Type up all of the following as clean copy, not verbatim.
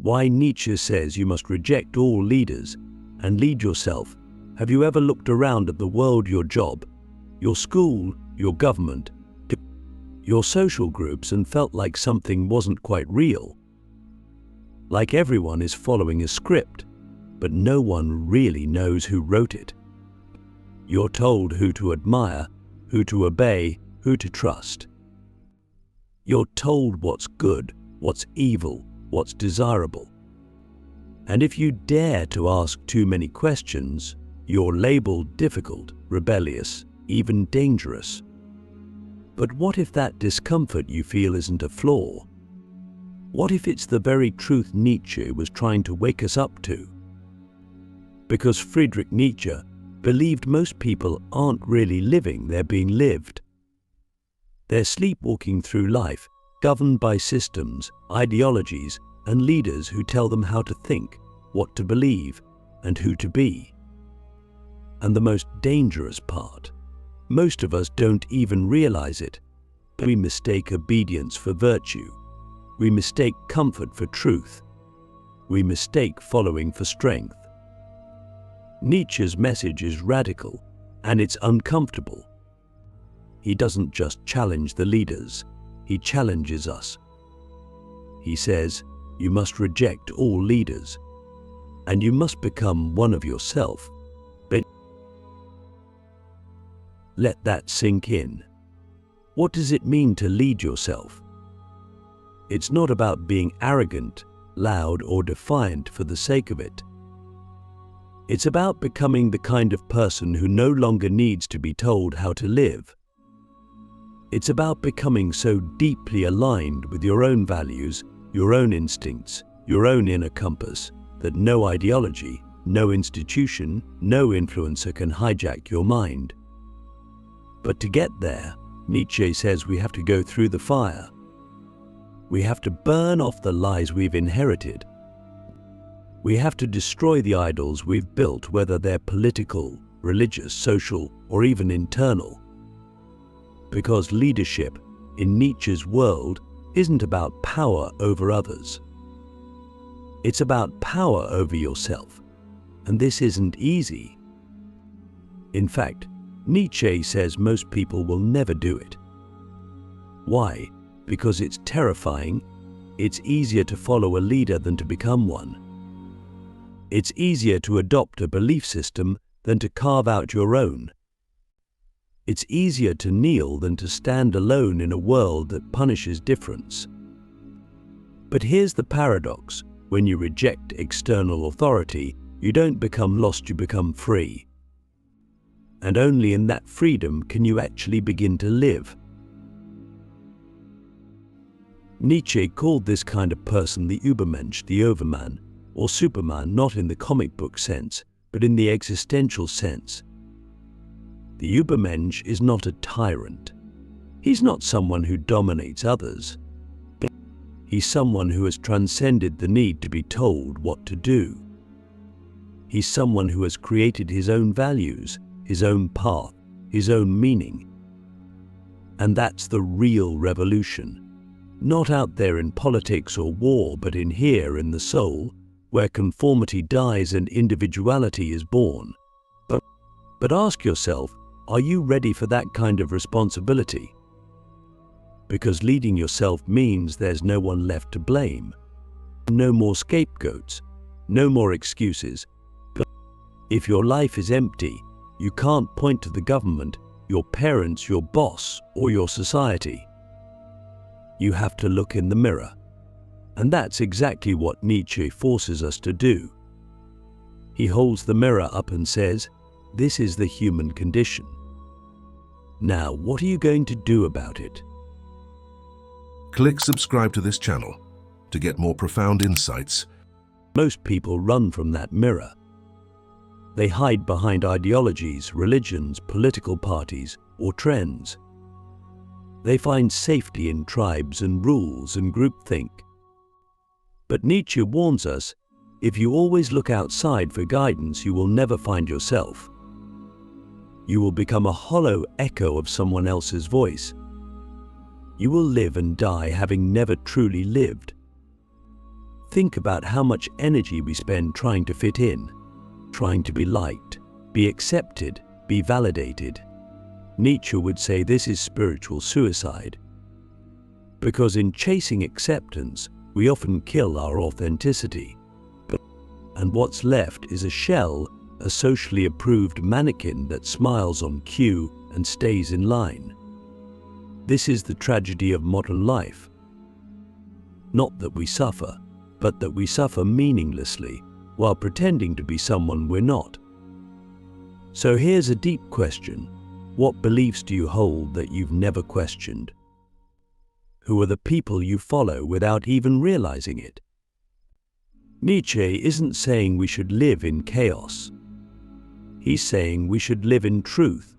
Why Nietzsche says you must reject all leaders and lead yourself. Have you ever looked around at the world, your job, your school, your government, your social groups, and felt like something wasn't quite real? Like everyone is following a script, but no one really knows who wrote it. You're told who to admire, who to obey, who to trust. You're told what's good, what's evil, what's desirable. And if you dare to ask too many questions, you're labeled difficult, rebellious, even dangerous. But what if that discomfort you feel isn't a flaw? What if it's the very truth Nietzsche was trying to wake us up to? Because Friedrich Nietzsche believed most people aren't really living, they're being lived. They're sleepwalking through life, governed by systems, ideologies, and leaders who tell them how to think, what to believe, and who to be. And the most dangerous part, most of us don't even realize it. We mistake obedience for virtue. We mistake comfort for truth. We mistake following for strength. Nietzsche's message is radical, and it's uncomfortable. He doesn't just challenge the leaders, he challenges us. He says, you must reject all leaders, and you must become one of yourself. But let that sink in. What does it mean to lead yourself? It's not about being arrogant, loud, or defiant for the sake of it. It's about becoming the kind of person who no longer needs to be told how to live. It's about becoming so deeply aligned with your own values, your own instincts, your own inner compass, that no ideology, no institution, no influencer can hijack your mind. But to get there, Nietzsche says we have to go through the fire. We have to burn off the lies we've inherited. We have to destroy the idols we've built, whether they're political, religious, social, or even internal. Because leadership, in Nietzsche's world, isn't about power over others. It's about power over yourself, and this isn't easy. In fact, Nietzsche says most people will never do it. Why? Because it's terrifying. It's easier to follow a leader than to become one. It's easier to adopt a belief system than to carve out your own. It's easier to kneel than to stand alone in a world that punishes difference. But here's the paradox. When you reject external authority, you don't become lost, you become free. And only in that freedom can you actually begin to live. Nietzsche called this kind of person the Übermensch, the overman, or Superman, not in the comic book sense, but in the existential sense. The Übermensch is not a tyrant. He's not someone who dominates others. He's someone who has transcended the need to be told what to do. He's someone who has created his own values, his own path, his own meaning. And that's the real revolution. Not out there in politics or war, but in here, in the soul, where conformity dies and individuality is born. But ask yourself, are you ready for that kind of responsibility? Because leading yourself means there's no one left to blame. No more scapegoats, no more excuses. But if your life is empty, you can't point to the government, your parents, your boss, or your society. You have to look in the mirror. And that's exactly what Nietzsche forces us to do. He holds the mirror up and says, this is the human condition. Now, what are you going to do about it? Click subscribe to this channel to get more profound insights. Most people run from that mirror. They hide behind ideologies, religions, political parties, or trends. They find safety in tribes and rules and groupthink. But Nietzsche warns us, if you always look outside for guidance, you will never find yourself. You will become a hollow echo of someone else's voice. You will live and die having never truly lived. Think about how much energy we spend trying to fit in, trying to be liked, be accepted, be validated. Nietzsche would say this is spiritual suicide. Because in chasing acceptance, we often kill our authenticity. And what's left is a shell, a socially approved mannequin that smiles on cue and stays in line. This is the tragedy of modern life. Not that we suffer, but that we suffer meaninglessly while pretending to be someone we're not. So here's a deep question. What beliefs do you hold that you've never questioned? Who are the people you follow without even realizing it? Nietzsche isn't saying we should live in chaos. He's saying we should live in truth.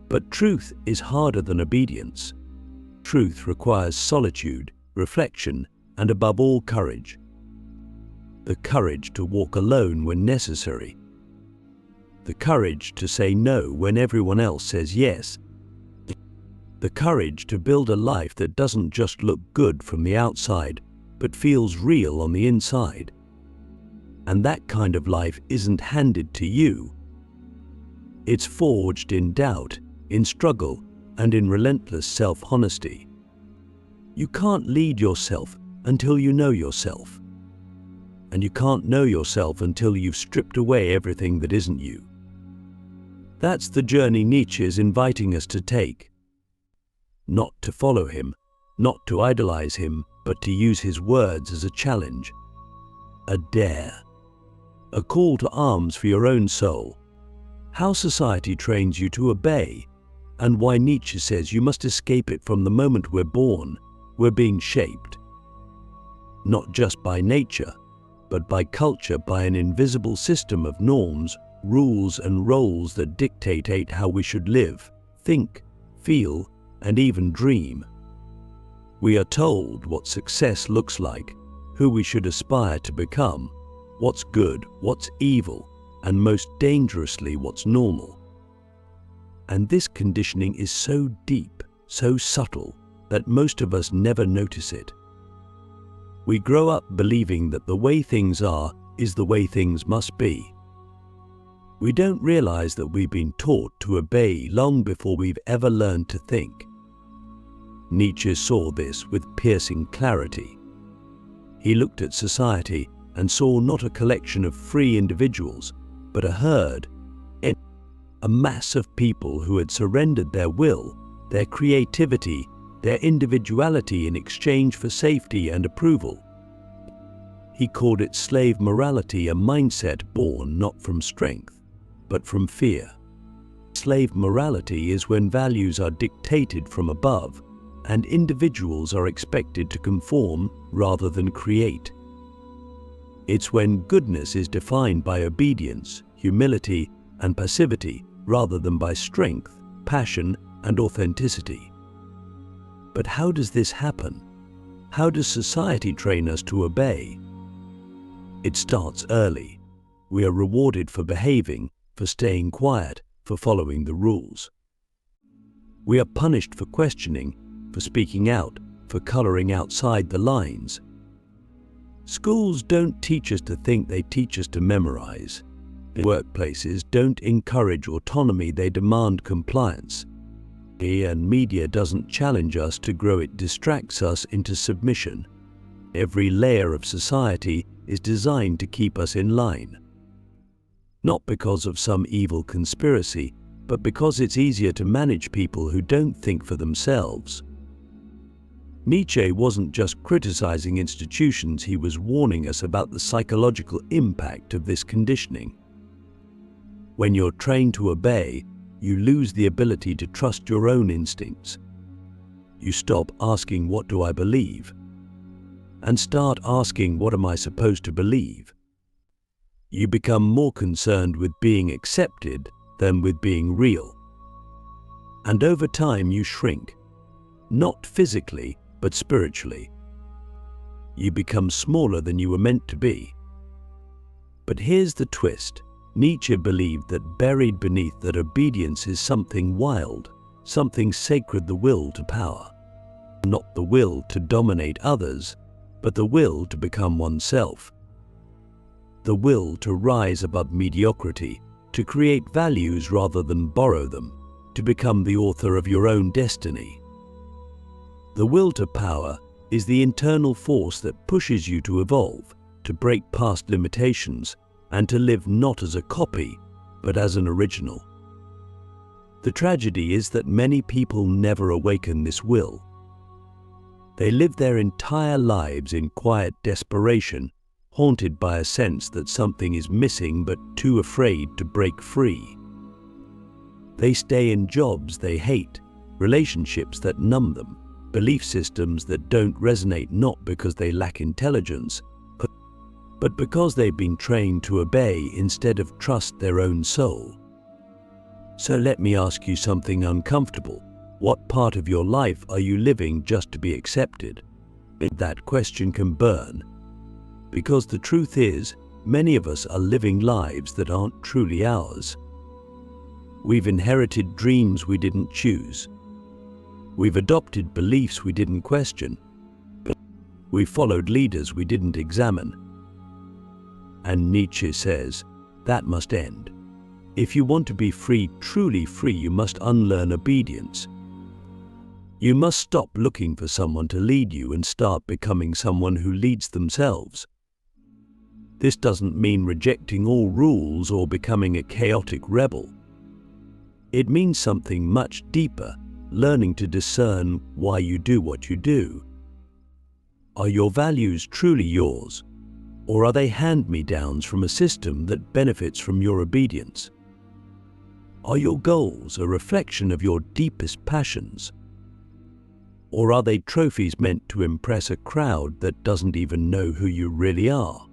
But truth is harder than obedience. Truth requires solitude, reflection, and above all, courage. The courage to walk alone when necessary. The courage to say no when everyone else says yes. The courage to build a life that doesn't just look good from the outside, but feels real on the inside. And that kind of life isn't handed to you. It's forged in doubt, in struggle, and in relentless self-honesty. You can't lead yourself until you know yourself. And you can't know yourself until you've stripped away everything that isn't you. That's the journey Nietzsche is inviting us to take. Not to follow him, not to idolize him, but to use his words as a challenge, a dare, a call to arms for your own soul. How society trains you to obey, and why Nietzsche says you must escape it from the moment we're born. We're being shaped, not just by nature, but by culture, by an invisible system of norms, rules, and roles that dictate how we should live, think, feel, and even dream. We are told what success looks like, who we should aspire to become, what's good, what's evil, and most dangerously, what's normal. And this conditioning is so deep, so subtle, that most of us never notice it. We grow up believing that the way things are is the way things must be. We don't realize that we've been taught to obey long before we've ever learned to think. Nietzsche saw this with piercing clarity. He looked at society and saw not a collection of free individuals, but a herd, a mass of people who had surrendered their will, their creativity, their individuality in exchange for safety and approval. He called it slave morality, a mindset born not from strength, but from fear. Slave morality is when values are dictated from above, and individuals are expected to conform rather than create. It's when goodness is defined by obedience, humility, and passivity rather than by strength, passion, and authenticity. But how does this happen? How does society train us to obey? It starts early. We are rewarded for behaving, for staying quiet, for following the rules. We are punished for questioning, for speaking out, for coloring outside the lines. Schools don't teach us to think, they teach us to memorize. Workplaces don't encourage autonomy, they demand compliance. And media doesn't challenge us to grow, it distracts us into submission. Every layer of society is designed to keep us in line. Not because of some evil conspiracy, but because it's easier to manage people who don't think for themselves. Nietzsche wasn't just criticizing institutions, he was warning us about the psychological impact of this conditioning. When you're trained to obey, you lose the ability to trust your own instincts. You stop asking, "What do I believe?" and start asking, "What am I supposed to believe?" You become more concerned with being accepted than with being real. And over time you shrink, not physically, but spiritually. You become smaller than you were meant to be. But here's the twist. Nietzsche believed that buried beneath that obedience is something wild, something sacred, the will to power. Not the will to dominate others, but the will to become oneself. The will to rise above mediocrity, to create values rather than borrow them, to become the author of your own destiny. The will to power is the internal force that pushes you to evolve, to break past limitations, and to live not as a copy, but as an original. The tragedy is that many people never awaken this will. They live their entire lives in quiet desperation, haunted by a sense that something is missing but too afraid to break free. They stay in jobs they hate, relationships that numb them, belief systems that don't resonate not because they lack intelligence, but because they've been trained to obey instead of trust their own soul. So let me ask you something uncomfortable. What part of your life are you living just to be accepted? That question can burn, because the truth is, many of us are living lives that aren't truly ours. We've inherited dreams we didn't choose. We've adopted beliefs we didn't question. We've followed leaders we didn't examine. And Nietzsche says, that must end. If you want to be free, truly free, you must unlearn obedience. You must stop looking for someone to lead you and start becoming someone who leads themselves. This doesn't mean rejecting all rules or becoming a chaotic rebel. It means something much deeper, learning to discern why you do what you do. Are your values truly yours, or are they hand-me-downs from a system that benefits from your obedience? Are your goals a reflection of your deepest passions? Or are they trophies meant to impress a crowd that doesn't even know who you really are?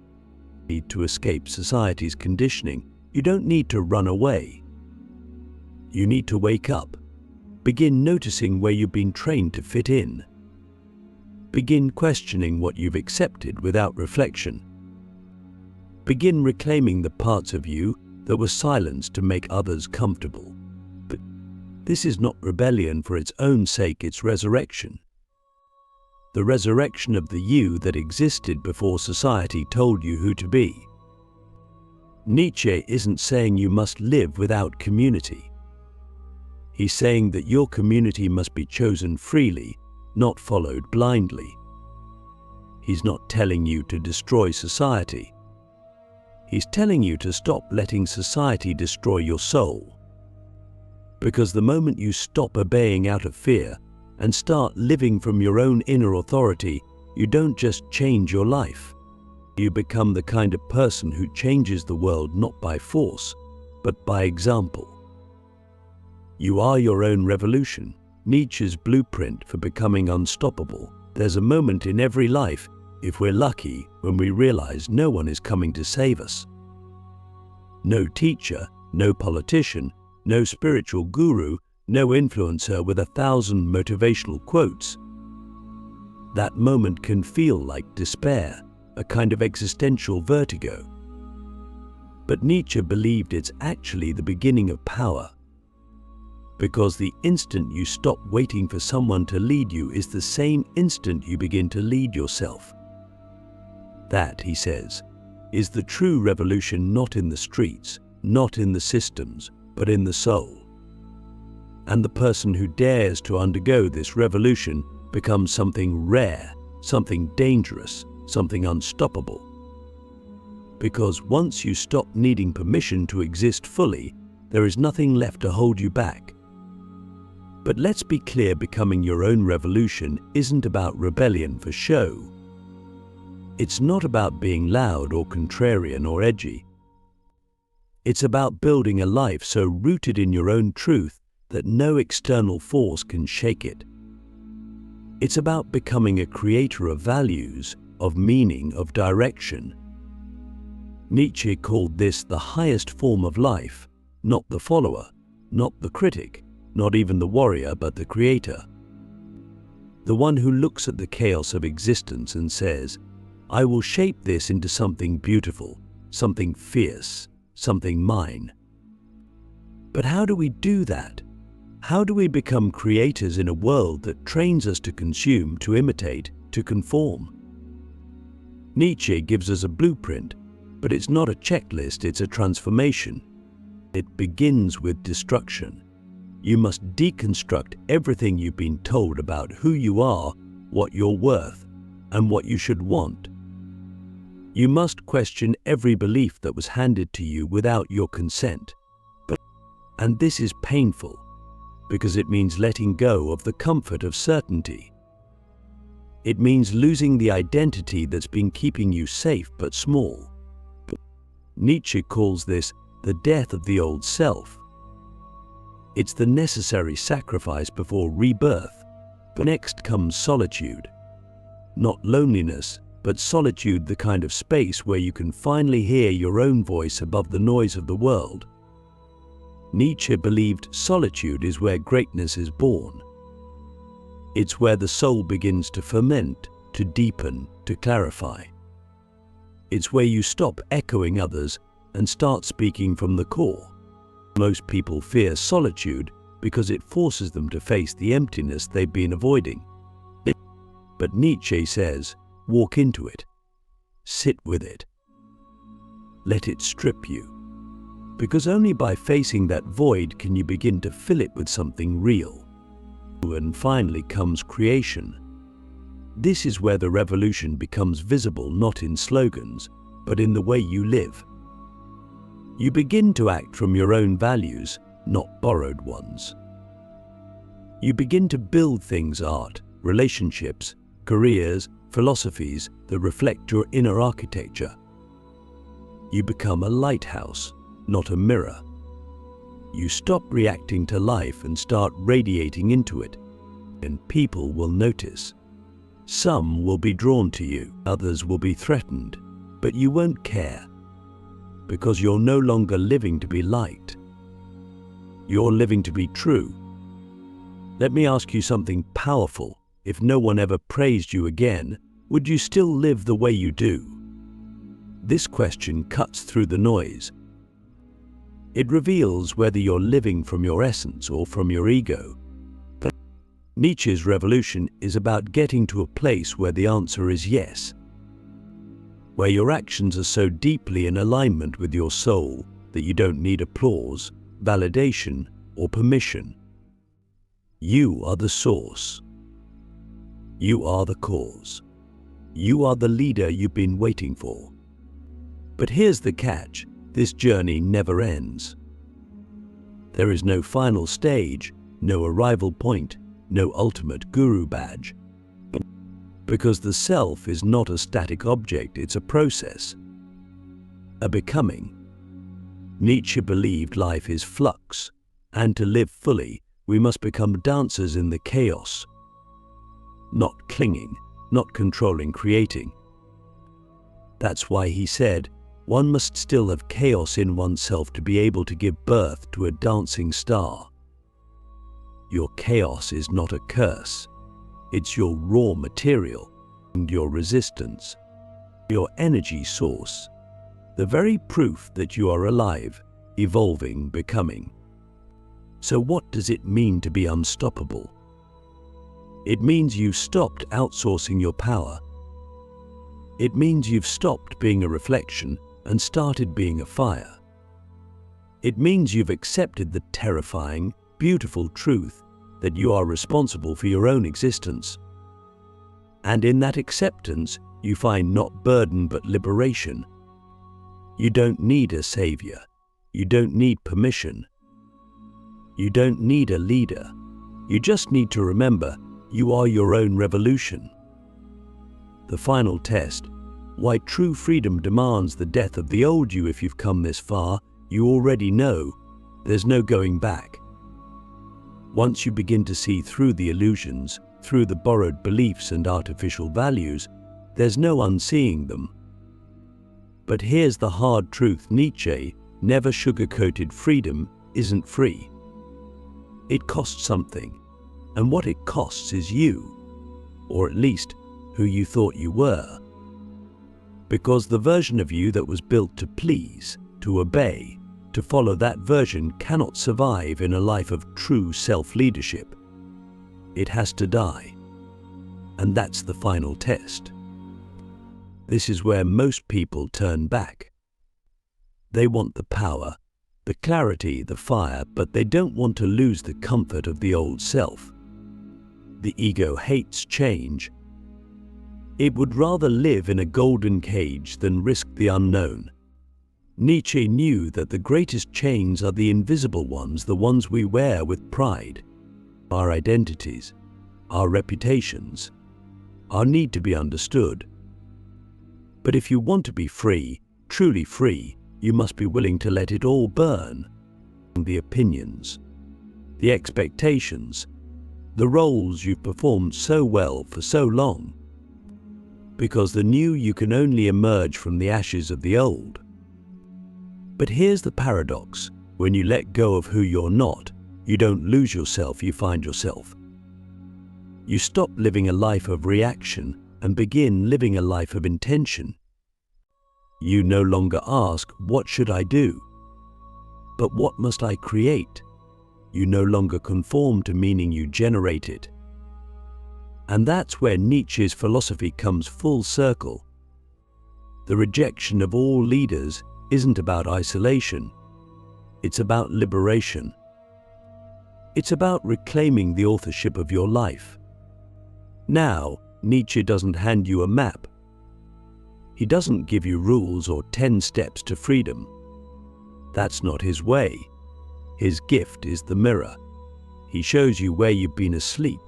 You need to escape society's conditioning. You don't need to run away. You need to wake up. Begin noticing where you've been trained to fit in. Begin questioning what you've accepted without reflection. Begin reclaiming the parts of you that were silenced to make others comfortable. But this is not rebellion for its own sake, it's resurrection. The resurrection of the you that existed before society told you who to be. Nietzsche isn't saying you must live without community. He's saying that your community must be chosen freely, not followed blindly. He's not telling you to destroy society. He's telling you to stop letting society destroy your soul. Because the moment you stop obeying out of fear and start living from your own inner authority, you don't just change your life. You become the kind of person who changes the world not by force, but by example. You are your own revolution, Nietzsche's blueprint for becoming unstoppable. There's a moment in every life, if we're lucky, when we realize no one is coming to save us. No teacher, no politician, no spiritual guru, no influencer with 1,000 motivational quotes. That moment can feel like despair, a kind of existential vertigo. But Nietzsche believed it's actually the beginning of power. Because the instant you stop waiting for someone to lead you is the same instant you begin to lead yourself. That, he says, is the true revolution, not in the streets, not in the systems, but in the soul. And the person who dares to undergo this revolution becomes something rare, something dangerous, something unstoppable. Because once you stop needing permission to exist fully, there is nothing left to hold you back. But let's be clear, becoming your own revolution isn't about rebellion for show. It's not about being loud or contrarian or edgy. It's about building a life so rooted in your own truth that no external force can shake it. It's about becoming a creator of values, of meaning, of direction. Nietzsche called this the highest form of life, not the follower, not the critic, not even the warrior, but the creator. The one who looks at the chaos of existence and says, I will shape this into something beautiful, something fierce, something mine. But how do we do that? How do we become creators in a world that trains us to consume, to imitate, to conform? Nietzsche gives us a blueprint, but it's not a checklist, it's a transformation. It begins with destruction. You must deconstruct everything you've been told about who you are, what you're worth, and what you should want. You must question every belief that was handed to you without your consent. And this is painful, because it means letting go of the comfort of certainty. It means losing the identity that's been keeping you safe but small. Nietzsche calls this the death of the old self. It's the necessary sacrifice before rebirth. Next comes solitude. Not loneliness, but solitude, the kind of space where you can finally hear your own voice above the noise of the world. Nietzsche believed solitude is where greatness is born. It's where the soul begins to ferment, to deepen, to clarify. It's where you stop echoing others and start speaking from the core. Most people fear solitude because it forces them to face the emptiness they've been avoiding. But Nietzsche says, walk into it. Sit with it. Let it strip you. Because only by facing that void can you begin to fill it with something real. And finally comes creation. This is where the revolution becomes visible, not in slogans, but in the way you live. You begin to act from your own values, not borrowed ones. You begin to build things, art, relationships, careers, philosophies that reflect your inner architecture. You become a lighthouse, not a mirror. You stop reacting to life and start radiating into it, and people will notice. Some will be drawn to you, others will be threatened, but you won't care, because you're no longer living to be liked. You're living to be true. Let me ask you something powerful. If no one ever praised you again, would you still live the way you do? This question cuts through the noise. It reveals whether you're living from your essence or from your ego. Nietzsche's revolution is about getting to a place where the answer is yes, where your actions are so deeply in alignment with your soul that you don't need applause, validation, or permission. You are the source. You are the cause. You are the leader you've been waiting for. But here's the catch. This journey never ends. There is no final stage, no arrival point, no ultimate guru badge. Because the self is not a static object, it's a process, a becoming. Nietzsche believed life is flux, and to live fully, we must become dancers in the chaos. Not clinging, not controlling, creating. That's why he said, one must still have chaos in oneself to be able to give birth to a dancing star. Your chaos is not a curse. It's your raw material and your resistance, your energy source, the very proof that you are alive, evolving, becoming. So what does it mean to be unstoppable? It means you've stopped outsourcing your power. It means you've stopped being a reflection and started being a fire. It means you've accepted the terrifying, beautiful truth that you are responsible for your own existence. And in that acceptance, you find not burden but liberation. You don't need a savior. You don't need permission. You don't need a leader. You just need to remember you are your own revolution. The final test, why true freedom demands the death of the old you. If you've come this far, you already know there's no going back. Once you begin to see through the illusions, through the borrowed beliefs and artificial values, there's no unseeing them. But here's the hard truth: Nietzsche never sugarcoated freedom isn't free. It costs something, and what it costs is you, or at least who you thought you were. Because the version of you that was built to please, to obey, to follow, that version cannot survive in a life of true self-leadership. It has to die. And that's the final test. This is where most people turn back. They want the power, the clarity, the fire, but they don't want to lose the comfort of the old self. The ego hates change. It would rather live in a golden cage than risk the unknown. Nietzsche knew that the greatest chains are the invisible ones, the ones we wear with pride. Our identities, our reputations, our need to be understood. But if you want to be free, truly free, you must be willing to let it all burn. The opinions, the expectations, the roles you've performed so well for so long. Because the new you can only emerge from the ashes of the old. But here's the paradox. When you let go of who you're not, you don't lose yourself, you find yourself. You stop living a life of reaction and begin living a life of intention. You no longer ask, what should I do? But what must I create? You no longer conform to meaning, you generate it. And that's where Nietzsche's philosophy comes full circle. The rejection of all leaders isn't about isolation. It's about liberation. It's about reclaiming the authorship of your life. Now, Nietzsche doesn't hand you a map. He doesn't give you rules or 10 steps to freedom. That's not his way. His gift is the mirror. He shows you where you've been asleep.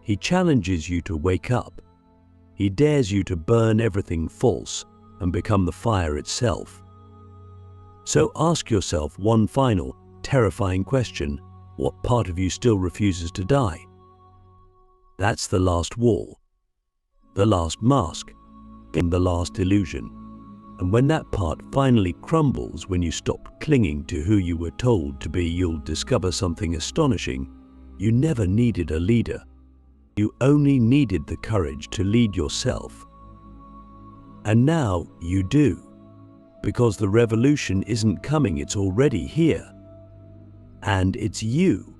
He challenges you to wake up. He dares you to burn everything false and become the fire itself. So ask yourself one final, terrifying question: what part of you still refuses to die? That's the last wall, the last mask, and the last illusion. And when that part finally crumbles, when you stop clinging to who you were told to be, you'll discover something astonishing. You never needed a leader. You only needed the courage to lead yourself. And now you do, because the revolution isn't coming, it's already here. And it's you.